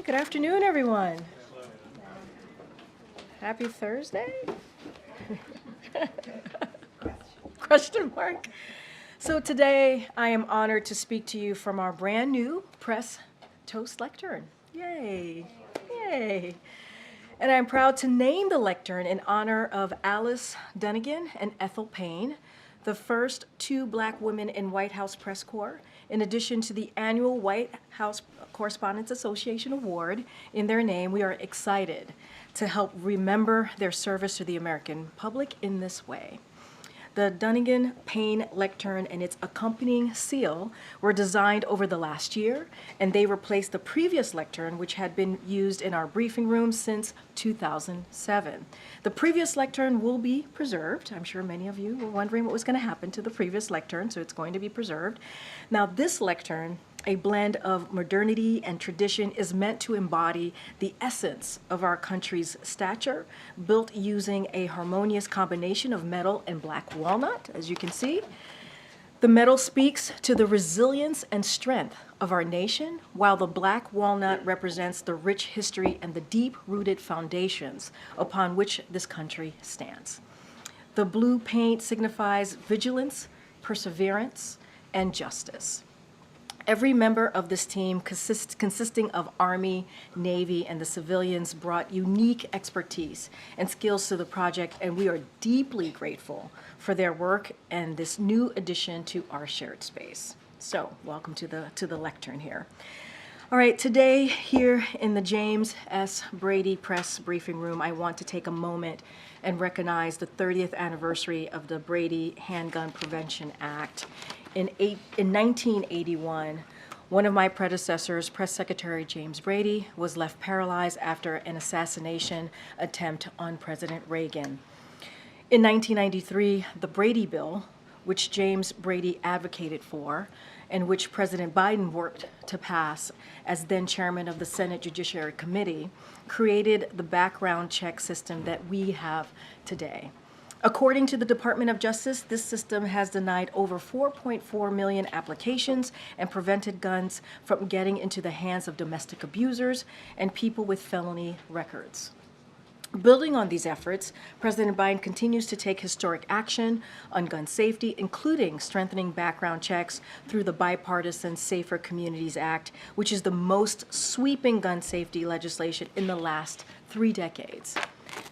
right, good afternoon, everyone. Happy Thursday? Question mark. So today I am honored to speak to you from our brand new press toast lectern. Yay, yay. And I'm proud to name the lectern in honor of Alice Dunnigan and Ethel Payne, the first two Black women in White House Press Corps, in addition to the annual White House Correspondents Association Award in their name. We are excited to help remember their service to the American public in this way. The Dunnigan-Payne lectern and its accompanying seal were designed over the last year, and they replaced the previous lectern, which had been used in our briefing room since 2007. The previous lectern will be preserved. I'm sure many of you were wondering what was going to happen to the previous lectern, so it's going to be preserved. Now, this lectern, a blend of modernity and tradition, is meant to embody the essence of our country's stature, built using a harmonious combination of metal and black walnut, as you can see. The metal speaks to the resilience and strength of our nation, while the black walnut represents the rich history and the deep-rooted foundations upon which this country stands. The blue paint signifies vigilance, perseverance, and justice. Every member of this team, consisting of Army, Navy, and the civilians, brought unique expertise and skills to the project, and we are deeply grateful for their work and this new addition to our shared space. So, welcome to the lectern here. All right, today here in the James S. Brady Press Briefing Room, I want to take a moment and recognize the 30th anniversary of the Brady Handgun Prevention Act. In 1981, one of my predecessors, Press Secretary James Brady, was left paralyzed after an assassination attempt on President Reagan. In 1993, the Brady Bill, which James Brady advocated for, and which President Biden worked to pass as then chairman of the Senate Judiciary Committee, created the background check system that we have today. According to the Department of Justice, this system has denied over 4.4 million applications and prevented guns from getting into the hands of domestic abusers and people with felony records. Building on these efforts, President Biden continues to take historic action on gun safety, including strengthening background checks through the bipartisan Safer Communities Act, which is the most sweeping gun safety legislation in the last 3 decades.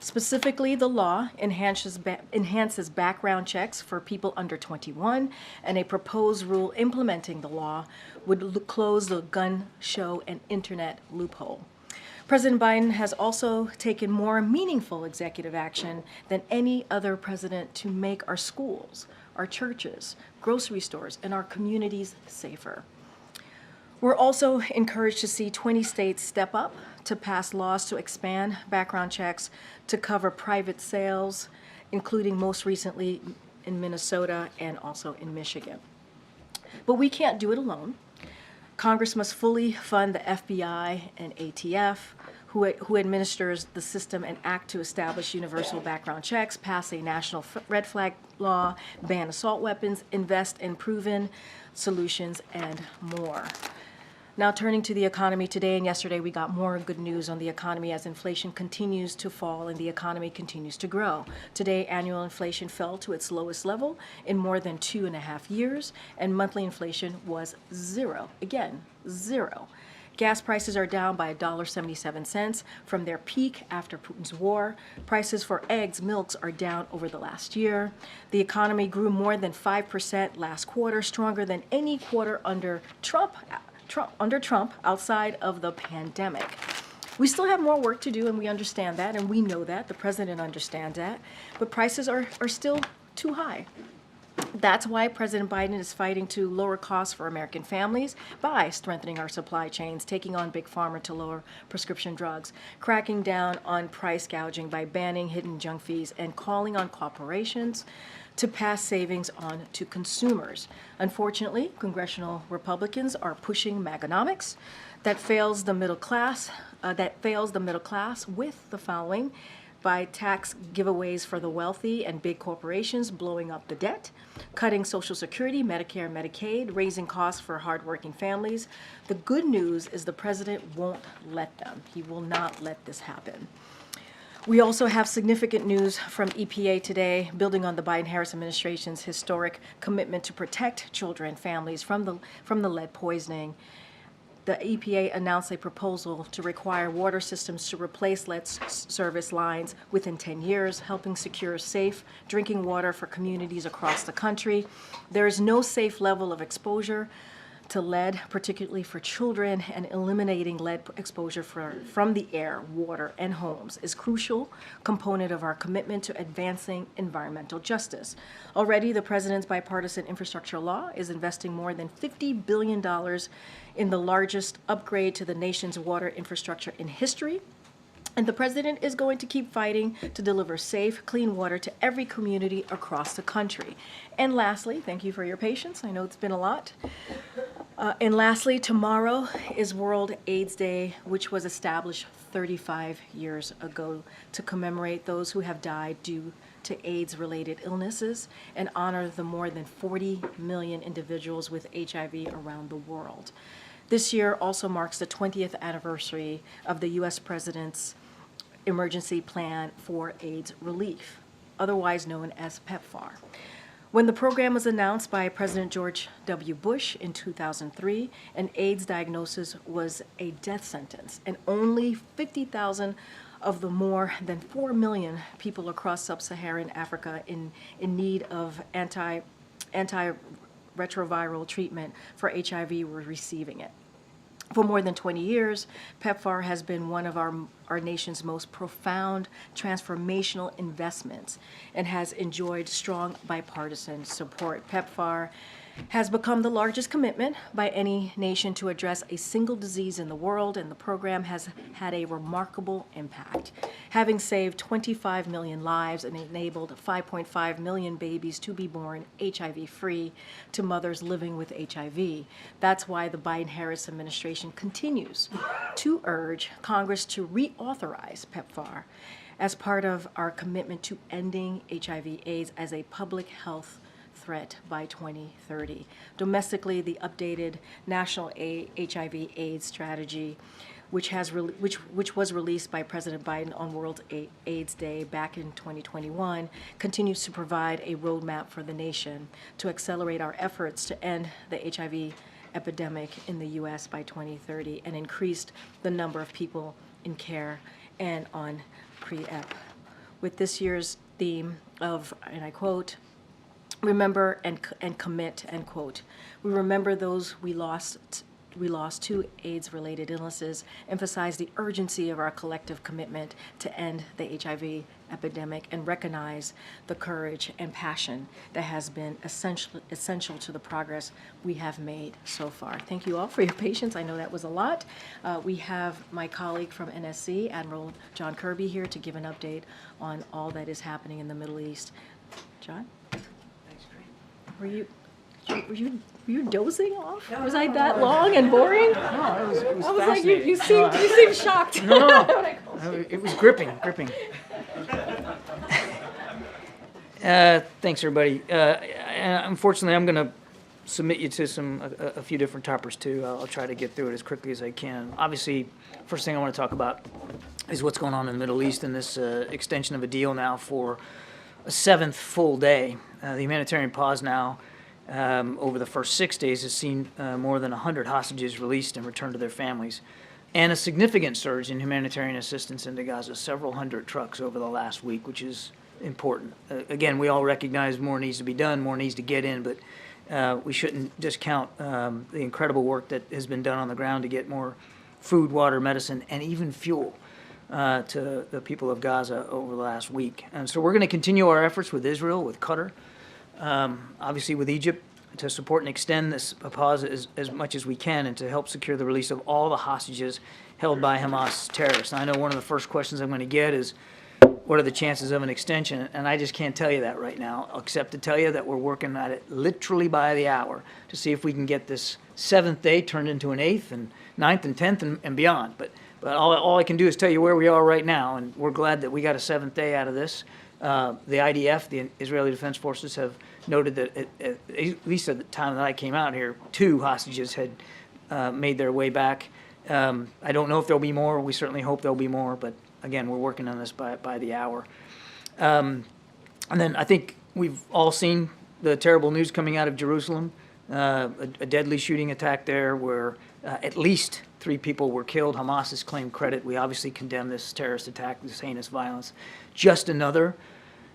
Specifically, the law enhances background checks for people under 21, and a proposed rule implementing the law would close the gun show and internet loophole. President Biden has also taken more meaningful executive action than any other president to make our schools, our churches, grocery stores, and our communities safer. We're also encouraged to see 20 states step up to pass laws to expand background checks to cover private sales, including most recently in Minnesota and also in Michigan. But we can't do it alone. Congress must fully fund the FBI and ATF, who administers the system, and act to establish universal background checks, pass a national red flag law, ban assault weapons, invest in proven solutions, and more. Now, turning to the economy, today and yesterday we got more good news on the economy as inflation continues to fall and the economy continues to grow. Today, annual inflation fell to its lowest level in more than 2.5 years, and monthly inflation was 0. Again, 0. Gas prices are down by $1.77 from their peak after Putin's war. Prices for eggs, milks are down over the last year. The economy grew more than 5% last quarter, stronger than any quarter under Trump outside of the pandemic. We still have more work to do, and we understand that, and we know that. The president understands that. But prices are still too high. That's why President Biden is fighting to lower costs for American families by strengthening our supply chains, taking on Big Pharma to lower prescription drugs, cracking down on price gouging by banning hidden junk fees, and calling on corporations to pass savings on to consumers. Unfortunately, congressional Republicans are pushing Maganomics that fails the middle class with the following: by tax giveaways for the wealthy and big corporations, blowing up the debt, cutting Social Security, Medicare, and Medicaid, raising costs for hardworking families. The good news is the president won't let them. He will not let this happen. We also have significant news from EPA today, building on the Biden-Harris administration's historic commitment to protect children and families from the lead poisoning. The EPA announced a proposal to require water systems to replace lead service lines within 10 years, helping secure safe drinking water for communities across the country. There is no safe level of exposure to lead, particularly for children, and eliminating lead exposure from the air, water, and homes is a crucial component of our commitment to advancing environmental justice. Already, the president's bipartisan infrastructure law is investing more than $50 billion in the largest upgrade to the nation's water infrastructure in history. And the president is going to keep fighting to deliver safe, clean water to every community across the country. And lastly, thank you for your patience. I know it's been a lot. And lastly, tomorrow is World AIDS Day, which was established 35 years ago to commemorate those who have died due to AIDS-related illnesses and honor the more than 40 million individuals with HIV around the world. This year also marks the 20th anniversary of the U.S. President's Emergency Plan for AIDS Relief, otherwise known as PEPFAR. When the program was announced by President George W. Bush in 2003, an AIDS diagnosis was a death sentence, and only 50,000 of the more than 4 million people across sub-Saharan Africa in need of antiretroviral treatment for HIV were receiving it. For more than 20 years, PEPFAR has been one of our nation's most profound transformational investments and has enjoyed strong bipartisan support. PEPFAR has become the largest commitment by any nation to address a single disease in the world, and the program has had a remarkable impact, having saved 25 million lives and enabled 5.5 million babies to be born HIV-free to mothers living with HIV. That's why the Biden-Harris administration continues to urge Congress to reauthorize PEPFAR as part of our commitment to ending HIV/AIDS as a public health threat by 2030. Domestically, the updated National HIV/AIDS Strategy, which was released by President Biden on World AIDS Day back in 2021, continues to provide a roadmap for the nation to accelerate our efforts to end the HIV epidemic in the U.S. by 2030 and increased the number of people in care and on pre-ep. With this year's theme of, and I quote, "Remember and commit," end quote. We remember those we lost to AIDS-related illnesses, emphasize the urgency of our collective commitment to end the HIV epidemic, and recognize the courage and passion that has been essential to the progress we have made so far. Thank you all for your patience. I know that was a lot. We have my colleague from NSC, Admiral John Kirby, here to give an update on all that is happening in the Middle East. John? Were you dozing off? Was I that long and boring? No, it was I was fascinating. like, you seemed shocked. No. It was gripping. Thanks, everybody. Unfortunately, I'm going to submit you to a few different topics, too. I'll try to get through it as quickly as I can. Obviously, first thing I want to talk about is what's going on in the Middle East and this extension of a deal now for a 7th full day. The humanitarian pause now over the first 6 days has seen more than 100 hostages released and returned to their families, and a significant surge in humanitarian assistance into Gaza, several hundred trucks over the last week, which is important. Again, we all recognize more needs to be done, more needs to get in, but we shouldn't discount the incredible work that has been done on the ground to get more food, water, medicine, and even fuel to the people of Gaza over the last week. And so we're going to continue our efforts with Israel, with Qatar, obviously with Egypt, to support and extend this pause as much as we can and to help secure the release of all the hostages held by Hamas terrorists. And I know one of the first questions I'm going to get is, what are the chances of an extension? And I just can't tell you that right now, except to tell you that we're working at it literally by the hour to see if we can get this 7th day turned into an 8th and 9th and 10th and beyond. But But all I can do is tell you where we are right now, and we're glad that we got a 7th day out of this. The IDF, the Israeli Defense Forces, have noted that at least at the time that I came out here, 2 hostages had made their way back. I don't know if there'll be more. We certainly hope there'll be more, but again, we're working on this by the hour. And then I think we've all seen the terrible news coming out of Jerusalem, a deadly shooting attack there where at least 3 people were killed. Hamas has claimed credit. We obviously condemn this terrorist attack, this heinous violence. Just another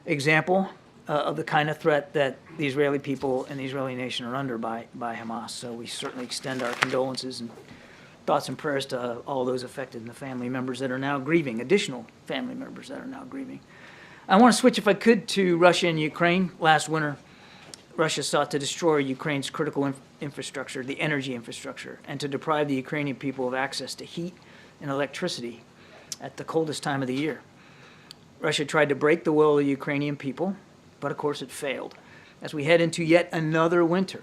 example of the kind of threat that the Israeli people and the Israeli nation are under by Hamas. So we certainly extend our condolences and thoughts and prayers to all those affected and the family members that are now grieving, additional family members that are now grieving. I want to switch, if I could, to Russia and Ukraine. Last winter, Russia sought to destroy Ukraine's critical infrastructure, the energy infrastructure, and to deprive the Ukrainian people of access to heat and electricity at the coldest time of the year. Russia tried to break the will of the Ukrainian people, but of course it failed. As we head into yet another winter,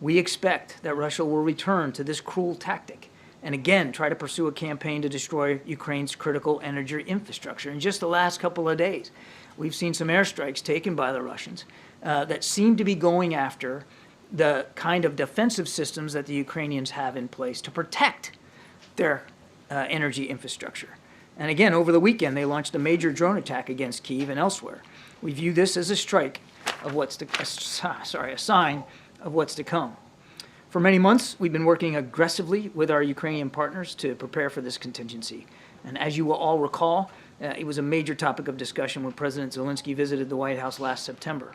we expect that Russia will return to this cruel tactic and again try to pursue a campaign to destroy Ukraine's critical energy infrastructure. In just the last couple of days, we've seen some airstrikes taken by the Russians that seem to be going after the kind of defensive systems that the Ukrainians have in place to protect their energy infrastructure. And again, over the weekend, they launched a major drone attack against Kyiv and elsewhere. We view this as a strike of a sign of what's to come. For many months, we've been working aggressively with our Ukrainian partners to prepare for this contingency. And as you will all recall, it was a major topic of discussion when President Zelensky visited the White House last September.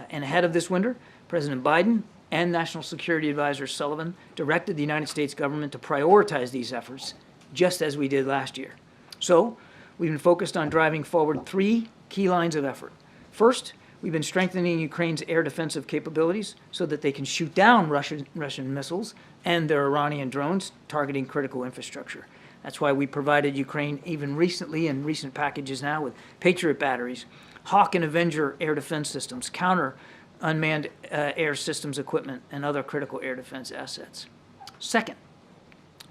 And ahead of this winter, President Biden and National Security Advisor Sullivan directed the United States government to prioritize these efforts, just as we did last year. So, we've been focused on driving forward 3 key lines of effort. First, we've been strengthening Ukraine's air defensive capabilities so that they can shoot down Russian missiles and their Iranian drones targeting critical infrastructure. That's why we provided Ukraine even recently, in recent packages now, with Patriot batteries, Hawk and Avenger air defense systems, counter unmanned air systems equipment, and other critical air defense assets. Second,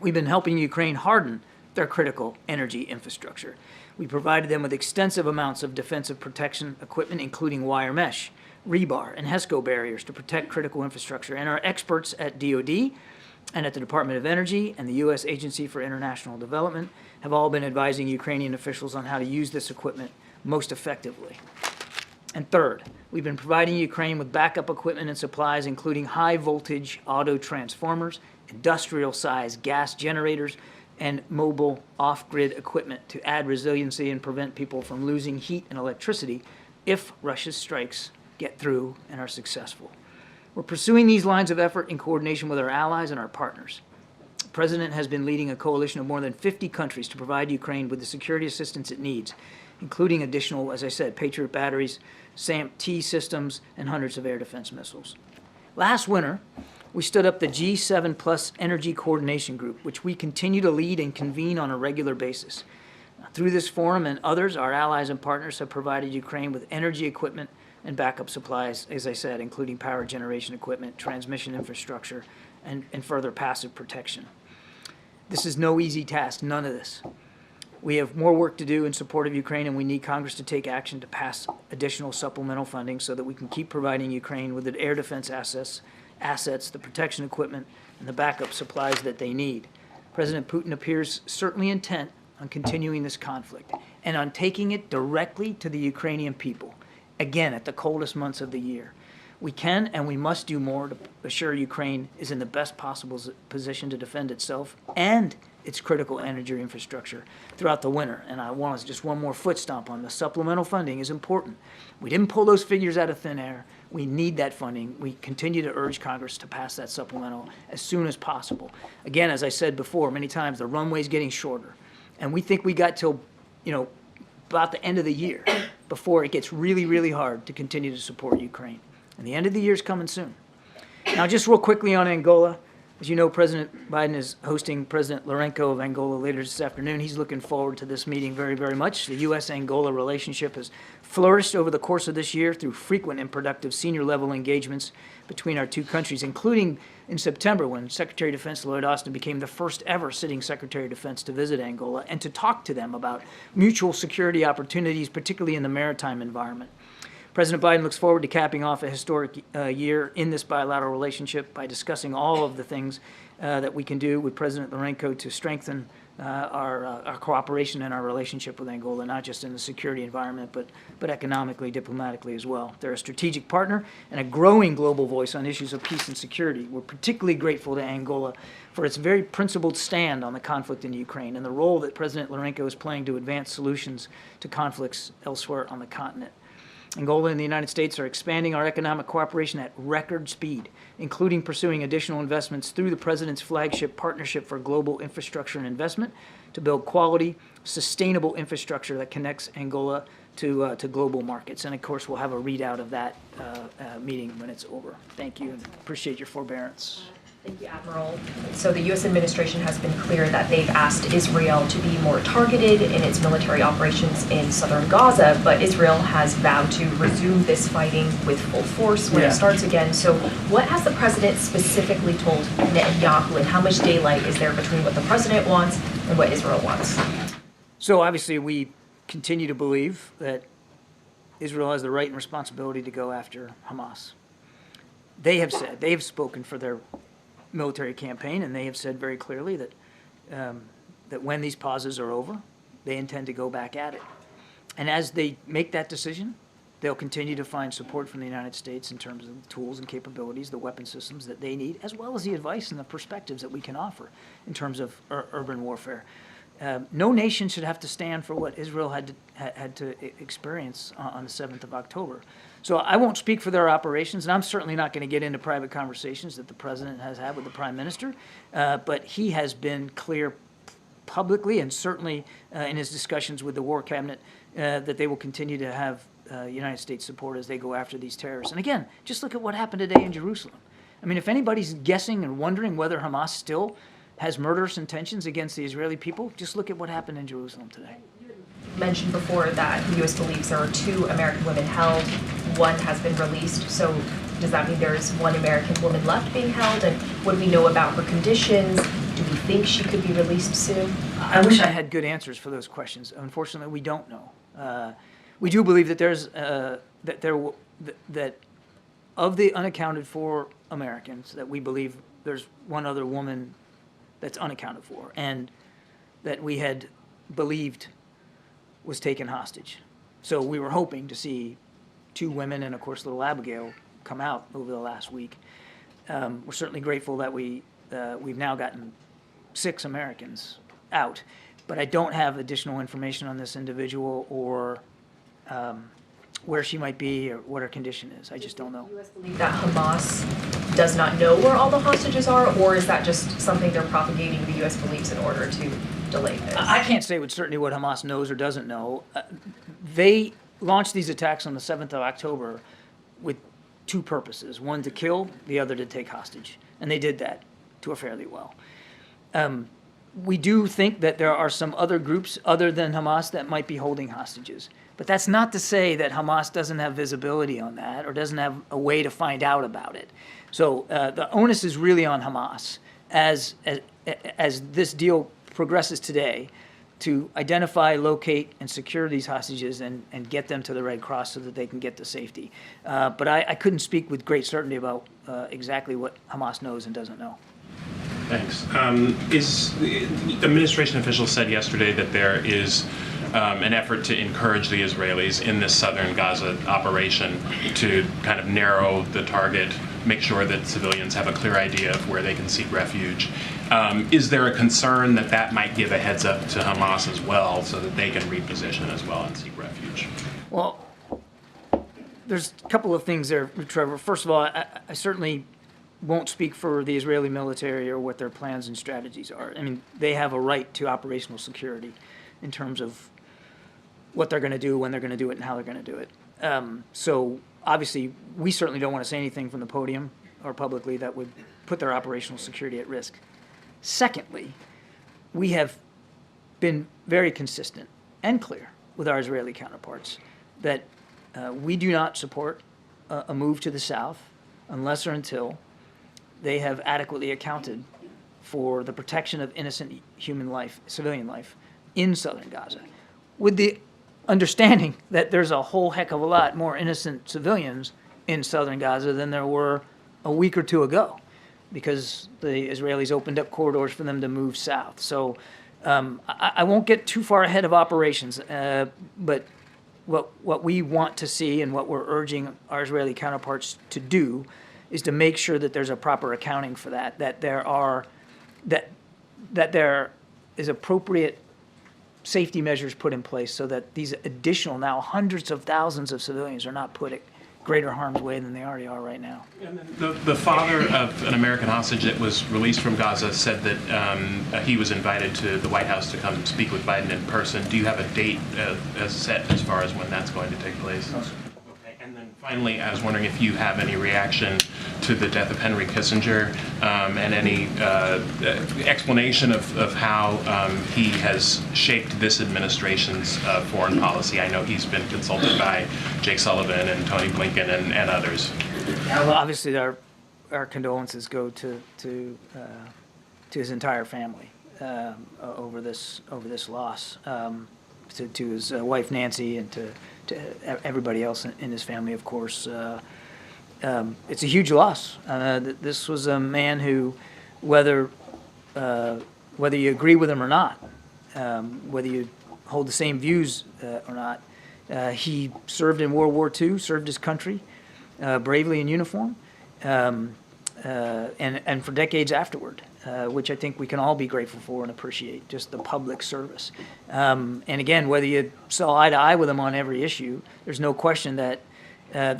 we've been helping Ukraine harden their critical energy infrastructure. We provided them with extensive amounts of defensive protection equipment, including wire mesh, rebar, and HESCO barriers to protect critical infrastructure. And our experts at DoD and at the Department of Energy and the U.S. Agency for International Development have all been advising Ukrainian officials on how to use this equipment most effectively. And third, we've been providing Ukraine with backup equipment and supplies, including high-voltage auto transformers, industrial-sized gas generators, and mobile off-grid equipment to add resiliency and prevent people from losing heat and electricity if Russia's strikes get through and are successful. We're pursuing these lines of effort in coordination with our allies and our partners. The President has been leading a coalition of more than 50 countries to provide Ukraine with the security assistance it needs, including additional, as I said, Patriot batteries, SAMP-T systems, and hundreds of air defense missiles. Last winter, we stood up the G7 Plus Energy Coordination Group, which we continue to lead and convene on a regular basis. Through this forum and others, our allies and partners have provided Ukraine with energy equipment and backup supplies, as I said, including power generation equipment, transmission infrastructure, and further passive protection. This is no easy task, none of this. We have more work to do in support of Ukraine, and we need Congress to take action to pass additional supplemental funding so that we can keep providing Ukraine with the air defense assets, the protection equipment, and the backup supplies that they need. President Putin appears certainly intent on continuing this conflict and on taking it directly to the Ukrainian people, again at the coldest months of the year. We can and we must do more to assure Ukraine is in the best possible position to defend itself and its critical energy infrastructure throughout the winter. And I want just one more foot stomp on the supplemental funding is important. We didn't pull those figures out of thin air. We need that funding. We continue to urge Congress to pass that supplemental as soon as possible. Again, as I said before many times, the runway's getting shorter. And we think we got till, about the end of the year before it gets really, really hard to continue to support Ukraine. And the end of the year is coming soon. Now, just real quickly on Angola, As you know, President Biden is hosting President Lourenço of Angola later this afternoon. He's looking forward to this meeting very, very much. The U.S.-Angola relationship has flourished over the course of this year through frequent and productive senior-level engagements between our two countries, including in September when Secretary of Defense Lloyd Austin became the first ever sitting Secretary of Defense to visit Angola and to talk to them about mutual security opportunities, particularly in the maritime environment. President Biden looks forward to capping off a historic year in this bilateral relationship by discussing all of the things that we can do with President Lourenço to strengthen our cooperation and our relationship with Angola, not just in the security environment, but economically, diplomatically as well. They're a strategic partner and a growing global voice on issues of peace and security. We're particularly grateful to Angola for its very principled stand on the conflict in Ukraine and the role that President Lourenço is playing to advance solutions to conflicts elsewhere on the continent. Angola and the United States are expanding our economic cooperation at record speed, including pursuing additional investments through the President's flagship Partnership for Global Infrastructure and Investment to build quality, sustainable infrastructure that connects Angola to global markets. And of course, we'll have a readout of that meeting when it's over. Thank you, and appreciate your forbearance. Thank you, Admiral. So the U.S. administration has been clear that they've asked Israel to be more targeted in its military operations in southern Gaza, but Israel has vowed to resume this fighting with full force when it starts again. So what has the president specifically told Netanyahu, and how much daylight is there between what the president wants and what Israel wants? So obviously we continue to believe that Israel has the right and responsibility to go after Hamas. They have said, they have spoken for their military campaign, and they have said very clearly that that when these pauses are over, they intend to go back at it. And as they make that decision, they'll continue to find support from the United States in terms of the tools and capabilities, the weapon systems that they need, as well as the advice and the perspectives that we can offer in terms of urban warfare. No nation should have to stand for what Israel had to experience on the 7th of October. So I won't speak for their operations, and I'm certainly not going to get into private conversations that the president has had with the prime minister, but he has been clear publicly and certainly in his discussions with the war cabinet that they will continue to have United States support as they go after these terrorists. And again, just look at what happened today in Jerusalem. I mean, if anybody's guessing and wondering whether Hamas still has murderous intentions against the Israeli people, just look at what happened in Jerusalem today. You mentioned before that the U.S. believes there are 2 American women held. One has been released. So does that mean there's 1 American woman left being held? And what do we know about her conditions? Do we think she could be released soon? I wish I had good answers for those questions. Unfortunately, we don't know. We do believe that that of the unaccounted for Americans, that we believe there's 1 other woman that's unaccounted for, and that we had believed was taken hostage. So we were hoping to see 2 women and, of course, little Abigail come out over the last week. We're certainly grateful that we've now gotten 6 Americans out, but I don't have additional information on this individual or where she might be or what her condition is. I just don't know. Does the U.S. believe that Hamas does not know where all the hostages are, or is that just something they're propagating the U.S. believes in order to delay this? I can't say with certainty what Hamas knows or doesn't know. They launched these attacks on the 7th of October with 2 purposes. One to kill, the other to take hostage. And they did that to a fairly well. We do think that there are some other groups other than Hamas that might be holding hostages. But that's not to say that Hamas doesn't have visibility on that or doesn't have a way to find out about it. So the onus is really on Hamas as this deal progresses today to identify, locate, and secure these hostages and get them to the Red Cross so that they can get to safety. But I couldn't speak with great certainty about exactly what Hamas knows and doesn't know. Thanks. Administration officials said yesterday that there is an effort to encourage the Israelis in this southern Gaza operation to kind of narrow the target, make sure that civilians have a clear idea of where they can seek refuge. Is there a concern that that might give a heads up to Hamas as well so that they can reposition as well and seek refuge? Well, there's a couple of things there, Trevor. First of all, I certainly won't speak for the Israeli military or what their plans and strategies are. I mean, they have a right to operational security in terms of what they're going to do, when they're going to do it, and how they're going to do it. So obviously, we certainly don't want to say anything from the podium or publicly that would put their operational security at risk. Secondly, we have been very consistent and clear with our Israeli counterparts that we do not support a move to the south unless or until they have adequately accounted for the protection of innocent human life, civilian life, in southern Gaza, with the understanding that there's a whole heck of a lot more innocent civilians in southern Gaza than there were a week or two ago, because the Israelis opened up corridors for them to move south. So I won't get too far ahead of operations, but what we want to see and what we're urging our Israeli counterparts to do is to make sure that there's a proper accounting for that, that there is appropriate safety measures put in place so that these additional now hundreds of thousands of civilians are not put at greater harm's way than they already are right now. And then the father of an American hostage that was released from Gaza said that he was invited to the White House to come speak with Biden in person. Do you have a date as set as far as when that's going to take place? No, sir. Okay. And then finally, I was wondering if you have any reaction to the death of Henry Kissinger and any explanation of how he has shaped this administration's foreign policy. I know he's been consulted by Jake Sullivan and Tony Blinken and others. Well, obviously, our condolences go to his entire family over this loss, to his wife Nancy and to everybody else in his family, of course. It's a huge loss. This was a man who, whether you agree with him or not, whether you hold the same views or not, he served in World War II, served his country bravely in uniform, and for decades afterward, which I think we can all be grateful for and appreciate, just the public service. And again, whether you saw eye to eye with him on every issue, there's no question that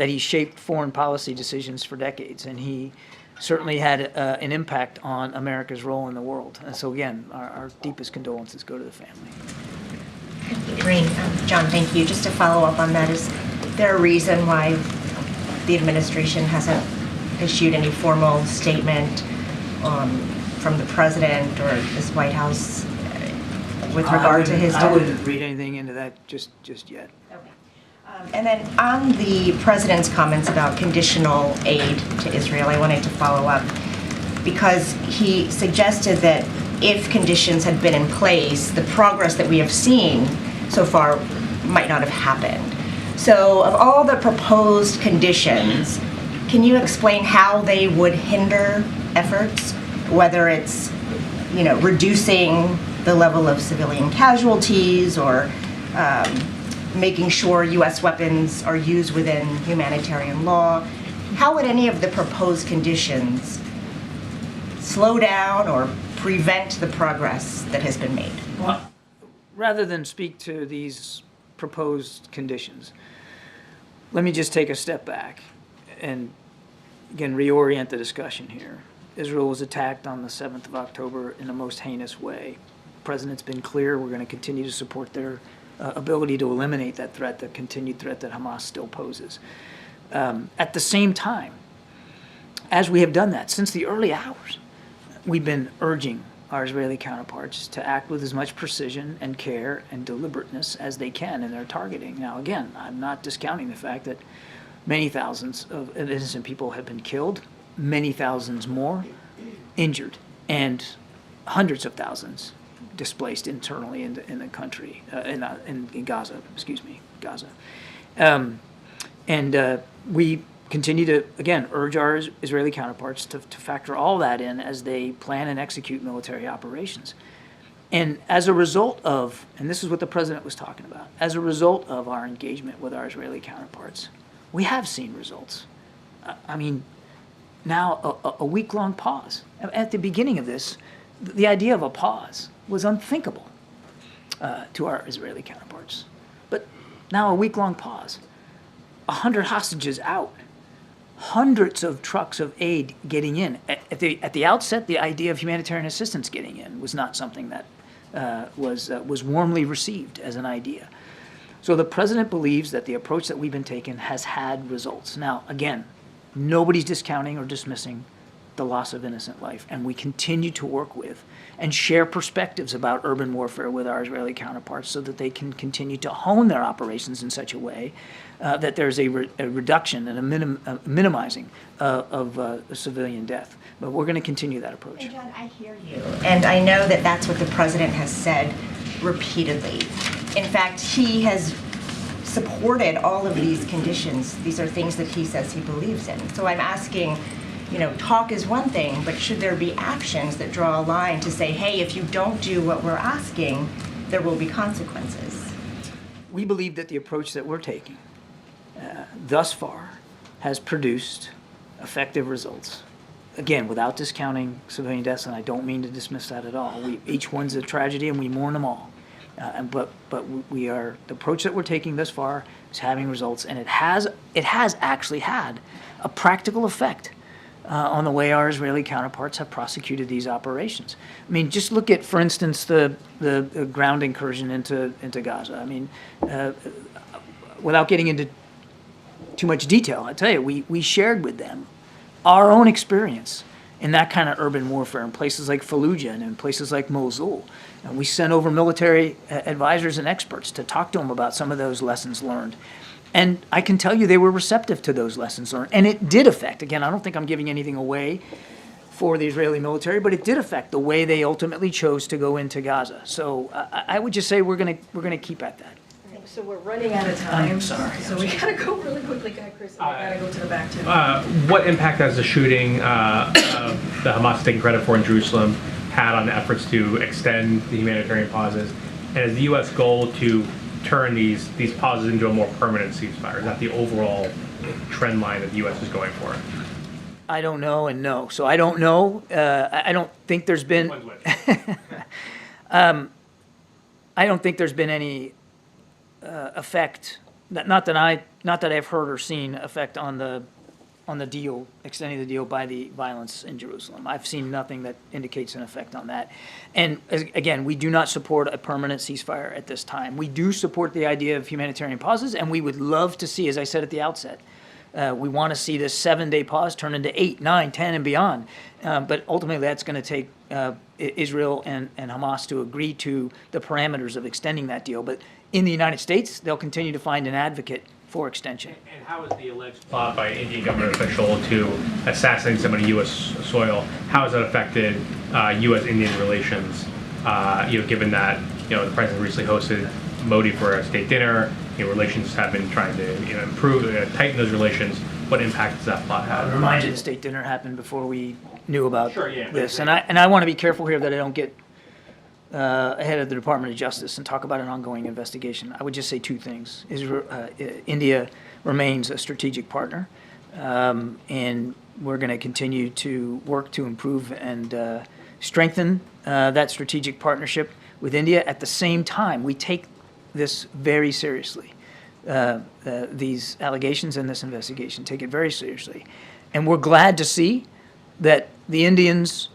he shaped foreign policy decisions for decades, and he certainly had an impact on America's role in the world. And so again, our deepest condolences go to the family. Karine, John, thank you. Just to follow up on that, is there a reason why the administration hasn't issued any formal statement from the president or this White House with regard to his death? I wouldn't read anything into that just yet. Okay. And then on the president's comments about conditional aid to Israel, I wanted to follow up because he suggested that if conditions had been in place, the progress that we have seen so far might not have happened. So of all the proposed conditions, can you explain how they would hinder efforts, whether it's, reducing the level of civilian casualties or making sure U.S. weapons are used within humanitarian law? How would any of the proposed conditions slow down or prevent the progress that has been made? Well, rather than speak to these proposed conditions, let me just take a step back and, again, reorient the discussion here. Israel was attacked on the 7th of October in the most heinous way. The president's been clear we're going to continue to support their ability to eliminate that threat, the continued threat that Hamas still poses. At the same time, as we have done that since the early hours, we've been urging our Israeli counterparts to act with as much precision and care and deliberateness as they can in their targeting. Now, again, I'm not discounting the fact that many thousands of innocent people have been killed, many thousands more injured, and hundreds of thousands displaced internally in the country, in Gaza, Gaza. We continue to, again, urge our Israeli counterparts to factor all that in as they plan and execute military operations. And as a result of, and this is what the president was talking about, as a result of our engagement with our Israeli counterparts, we have seen results. I mean, now a week-long pause. At the beginning of this, the idea of a pause was unthinkable to our Israeli counterparts. But now a week-long pause, 100 hostages out, hundreds of trucks of aid getting in. At the outset, the idea of humanitarian assistance getting in was not something that was warmly received as an idea. So the president believes that the approach that we've been taking has had results. Now, again, nobody's discounting or dismissing the loss of innocent life. And we continue to work with and share perspectives about urban warfare with our Israeli counterparts so that they can continue to hone their operations in such a way that there's a reduction and a minimizing of civilian death. But we're going to continue that approach. And John, I hear you. And I know that that's what the president has said repeatedly. In fact, he has supported all of these conditions. These are things that he says he believes in. So I'm asking, talk is one thing, but should there be actions that draw a line to say, hey, if you don't do what we're asking, there will be consequences? We believe that the approach that we're taking thus far has produced effective results. Again, without discounting civilian deaths, and I don't mean to dismiss that at all. Each one's a tragedy, and we mourn them all. But the approach that we're taking thus far is having results, and it has actually had a practical effect on the way our Israeli counterparts have prosecuted these operations. I mean, just look at, for instance, the ground incursion into Gaza. I mean, without getting into too much detail, I tell you, we shared with them our own experience in that kind of urban warfare in places like Fallujah and in places like Mosul. And we sent over military advisors and experts to talk to them about some of those lessons learned. And I can tell you they were receptive to those lessons learned. And it did affect, again, I don't think I'm giving anything away for the Israeli military, but it did affect the way they ultimately chose to go into Gaza. So I would just say we're gonna keep at that. So we're running out of time. I'm sorry. So we gotta go really quickly, Chris. And we gotta go to the back too. What impact has the shooting the Hamas is taking credit for in Jerusalem had on the efforts to extend the humanitarian pauses? And is the U.S. goal to turn these pauses into a more permanent ceasefire? Is that the overall trend line that the U.S. is going for? I don't know and no. So I don't know. I don't think there's been. I don't think there's been any effect. Not that I've heard or seen effect on the deal, extending the deal by the violence in Jerusalem. I've seen nothing that indicates an effect on that. And again, we do not support a permanent ceasefire at this time. We do support the idea of humanitarian pauses, and we would love to see, as I said at the outset, we want to see this 7-day pause turn into 8, 9, 10, and beyond. But ultimately, that's going to take Israel and Hamas to agree to the parameters of extending that deal. But in the United States, they'll continue to find an advocate for extension. And how is the alleged plot by Indian government official to assassinate somebody on U.S. soil, how has that affected U.S.-Indian relations, given that, the president recently hosted Modi for a state dinner, relations have been trying to improve, tighten those relations. What impact does that plot have? I remind you, the state dinner happened before we knew about yeah, this. And I want to be careful here that I don't get ahead of the Department of Justice and talk about an ongoing investigation. I would just say two things. India remains a strategic partner, and we're going to continue to work to improve and strengthen that strategic partnership with India. At the same time, we take this very seriously. These allegations and this investigation, take it very seriously. And we're glad to see that the Indians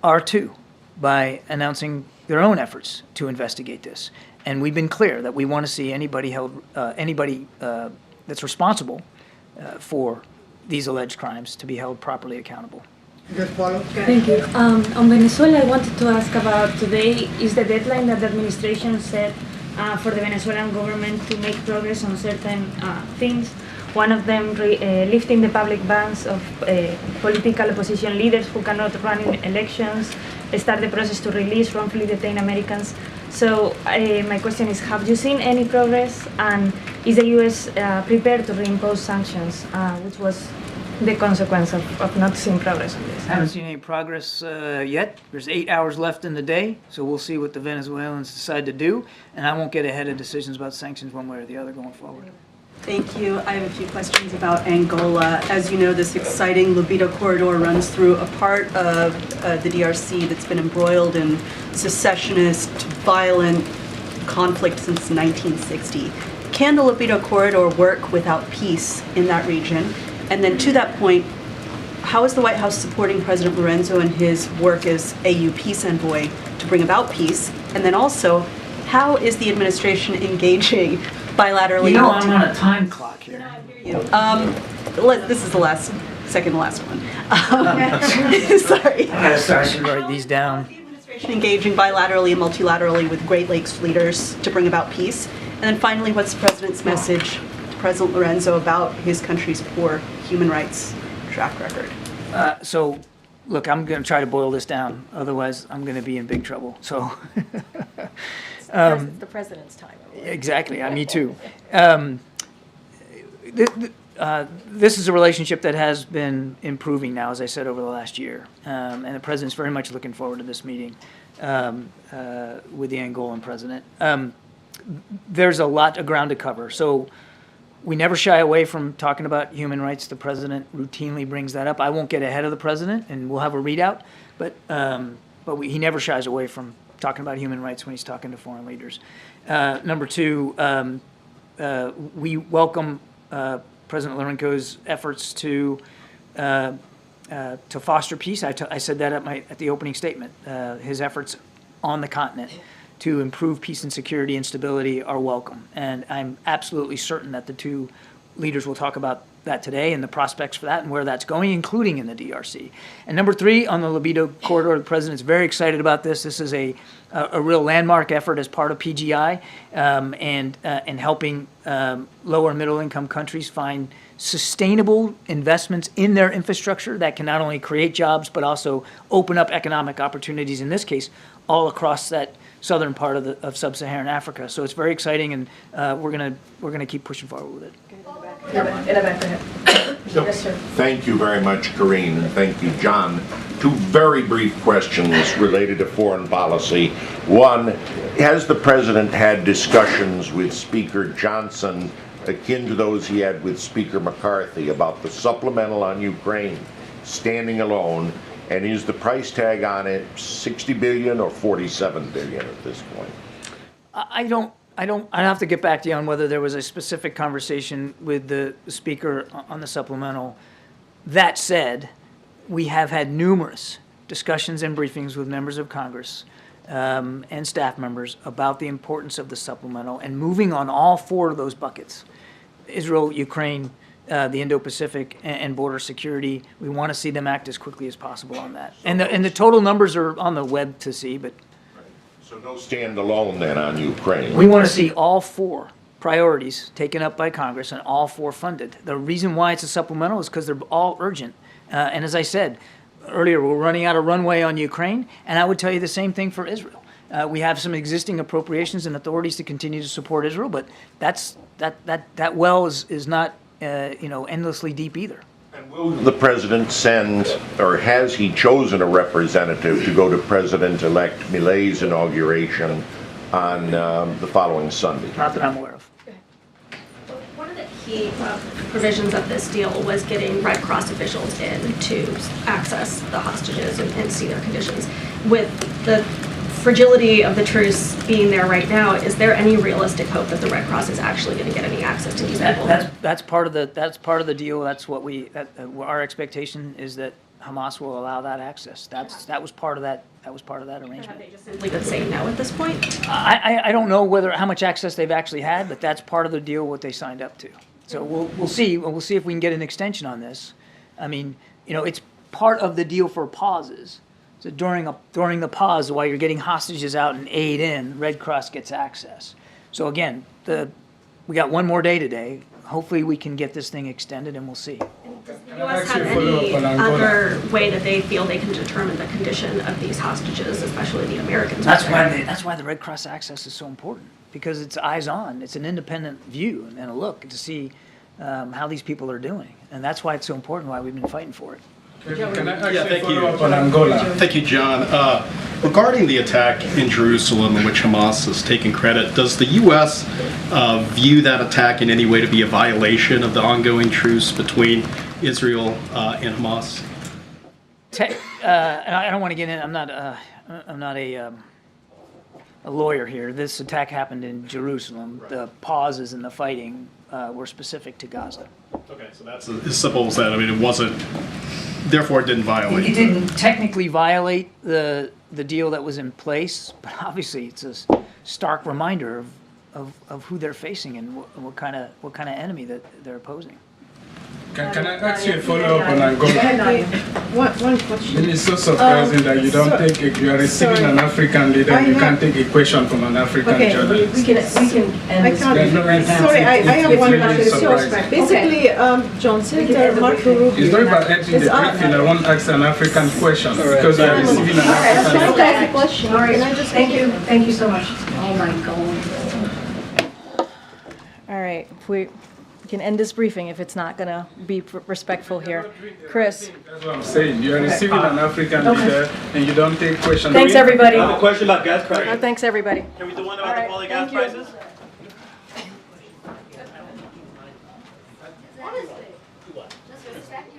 are too, by announcing their own efforts to investigate this. And we've been clear that we want to see anybody that's responsible for these alleged crimes to be held properly accountable. Thank you. On Venezuela, I wanted to ask about today is the deadline that the administration set for the Venezuelan government to make progress on certain things. One of them lifting the public bans of political opposition leaders who cannot run in elections, start the process to release wrongfully detained Americans. So my question is, have you seen any progress, and is the U.S. prepared to reimpose sanctions, which was the consequence of not seeing progress on this? Haven't seen any progress yet. There's 8 hours left in the day, so we'll see what the Venezuelans decide to do, and I won't get ahead of decisions about sanctions one way or the other going forward. Thank you. I have a few questions about Angola. As you know, this exciting Libido corridor runs through a part of the DRC that's been embroiled in secessionist, violent conflict since 1960. Can the Libido corridor work without peace in that region? And then to that point, how is the White House supporting President Lorenzo in his work as AU peace envoy to bring about peace? And then also, how is the administration engaging bilaterally? I'm on a time clock here. This is the last second to last one. Sorry. I should write these down. The administration engaging bilaterally and multilaterally with Great Lakes leaders to bring about peace. And then finally, what's the president's message to President Lorenzo about his country's poor human rights track record? So, look, I'm going to try to boil this down. Otherwise, I'm going to be in big trouble. So, The president's time. exactly. Me too. This is a relationship that has been improving now, as I said, over the last year. And the president's very much looking forward to this meeting with the Angolan president. There's a lot of ground to cover. So we never shy away from talking about human rights. The president routinely brings that up. I won't get ahead of the president, and we'll have a readout. But he never shies away from talking about human rights when he's talking to foreign leaders. Number two, we welcome President Lorenzo's efforts to foster peace. I said that at the opening statement. His efforts on the continent to improve peace and security and stability are welcome. And I'm absolutely certain that the two leaders will talk about that today and the prospects for that and where that's going, including in the DRC. And number three, on the libido corridor, the president's very excited about this. This is a real landmark effort as part of PGI and helping lower and middle income countries find sustainable investments in their infrastructure that can not only create jobs but also open up economic opportunities, in this case, all across that southern part of sub-Saharan Africa. So it's very exciting, and we're gonna keep pushing forward with it. Yes, sir. Thank you very much, Karine, and thank you, John. Two very brief questions related to foreign policy. One, has the president had discussions with Speaker Johnson akin to those he had with Speaker McCarthy about the supplemental on Ukraine standing alone? And is the price tag on it 60 billion or 47 billion at this point? I'd have to get back to you on whether there was a specific conversation with the speaker on the supplemental. That said, we have had numerous discussions and briefings with members of Congress and staff members about the importance of the supplemental and moving on all four of those buckets: Israel, Ukraine, the Indo-Pacific, and border security. We want to see them act as quickly as possible on that. And the total numbers are on the web to see, but So no standalone then on Ukraine? we want to see all four priorities taken up by Congress and all four funded. The reason why it's a supplemental is because they're all urgent. And as I said earlier, we're running out of runway on Ukraine, and I would tell you the same thing for Israel. We have some existing appropriations and authorities to continue to support Israel, but that well is not endlessly deep either. And will the president send, or has he chosen a representative to go to President-elect Milei's inauguration on the following Sunday? Not that I'm aware of. One of the key provisions of this deal was getting Red Cross officials in to access the hostages and see their conditions. With the fragility of the truce being there right now, is there any realistic hope that the Red Cross is actually going to get any access to these people? That's part of the deal. That's what our expectation is, that Hamas will allow that access. That was part of that arrangement. Have they just simply been saying no at this point? I don't know how much access they've actually had, but that's part of the deal, what they signed up to. So we'll see. We'll see if we can get an extension on this. I mean, it's part of the deal for pauses. So during the pause, while you're getting hostages out and aid in, Red Cross gets access. So again, we got one more day today. Hopefully we can get this thing extended, and we'll see. Does the U.S. have any other way that they feel they can determine the condition of these hostages, especially the Americans? That's why the Red Cross access is so important, because it's eyes on. It's an independent view and a look to see how these people are doing, and that's why it's so important. Why we've been fighting for it. Can I thank you. On Angola. Thank you, John. Regarding the attack in Jerusalem, in which Hamas is taking credit, does the U.S. View that attack in any way to be a violation of the ongoing truce between Israel and Hamas? And I don't want to get in. I'm not a lawyer here. This attack happened in Jerusalem. The pauses in the fighting were specific to Gaza. Okay, so that's as simple as that. I mean, it wasn't. Therefore, it didn't violate. It didn't technically violate the deal that was in place, but obviously it's a stark reminder of who they're facing and what kind of enemy that they're opposing. Can I ask you a follow-up on Angola? One question. It is so surprising that you don't take, if you are receiving an African leader, you can't take a question from an African journalist. We can end this. Sorry, I have one really question. Basically, John Senator Marco Rubio. It's not about ending the briefing, I want to ask an African question, because you are receiving an African Can I ask a question? All right, Can I just thank you so much. Oh my God. All right, if we can end this briefing if it's not going to be respectful here. Chris. That's what I'm saying. You are receiving an African leader and you don't take questions. Thanks, everybody. I have a question about gas prices. Thanks, everybody. Can we do one about the quality gas prices? Honestly, just respect